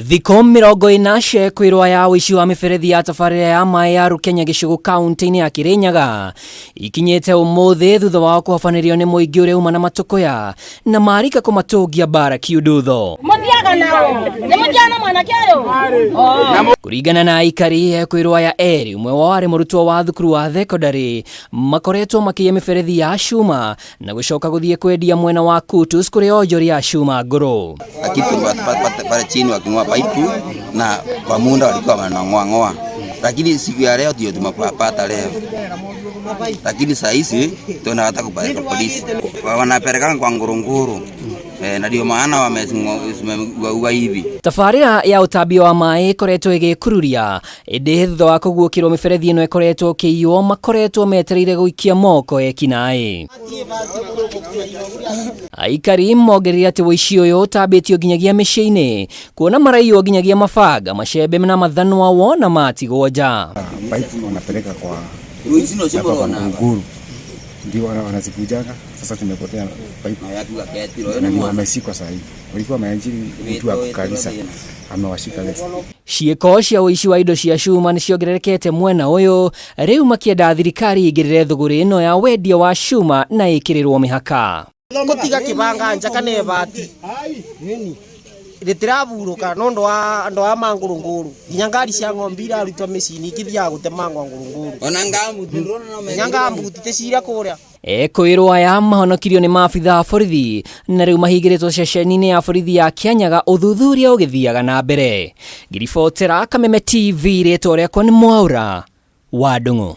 Thiko 40 kwirwa ya wici wa miberethi ya tabarĩra ya maĩ ya Rukenya gĩcigo kaunti-inĩ ya Kirinyaga ikinyĩte umuthi thutha wa kũhobanĩrio nĩ mũingĩ ũrĩa uma na matũkũya na marika kũmatũngia bara kiundutho. Kũringana na aikari kwirwa ya eri umwe wao arĩ mũrutwo wa thukuru wa thekondarĩ makoretwo makĩiya miberethi ya cuma na gũcoka gũthiĩ kwendia mwena wa Kutus kũrĩa onjoria ya cuma ngũrũ. Pale chini wakingoa paipu na kwa muda walikuwa wanang'oa, lakini siku ya leo ndio tumepata leo, lakini saa hizi tunataka kupeleka polisi, wanapeleka kwa Ngurunguru na ndio maana wameua hivi. Tabarĩra ya ũtambia wa maĩ ĩkoretwo ĩgĩkururia ĩndĩ thutha wa kũguũkĩrwo mĩberethi ĩno ĩkoretwo kĩiywo makoretwo metereire gũikia moko ekinaĩ. Aikari mongereire atĩ ũici ũyũ ũtambĩtio nginyagia mĩciĩ-inĩ kuona maraiywo nginyagia mabanga, macembe na mathanwa wona matigwo nja. Paipu wanapeleka kwa Ngurunguru ndio wanazivujaga. Sasa tumepotea paipu na wameshikwa sasa hivi. Walikuwa mayanjiri mtu wa kanisa amewashika leo. Ciĩko cia ũici wa indo cia cuma nĩciongererekete mwena ũyũ, rĩu makĩenda thirikari igĩrĩre thũgũrĩ ĩno ya wendia wa cuma na ĩkĩrĩrwo mĩhaka. Gũtiga kĩbanga nja kana ibati rĩtiraburũka no ndo wa Ngurunguru nginya ngari cia ng'ombe irarutwo mĩciĩ-inĩ ikĩthiaga gũtemangwa Ngurunguru ona ngambuti tĩcira kũrĩa. Kwirwa aya mahonokirio nĩ maabitha a borithi na rĩu mahingĩrĩtwo ceceni-inĩ ya borithi ya Kianyaga ũthuthuria ũgĩthiaga na mbere. Ngiribotera Kameme TV, rĩtwa rĩakwa nĩ Mwaura wa Ndung'u.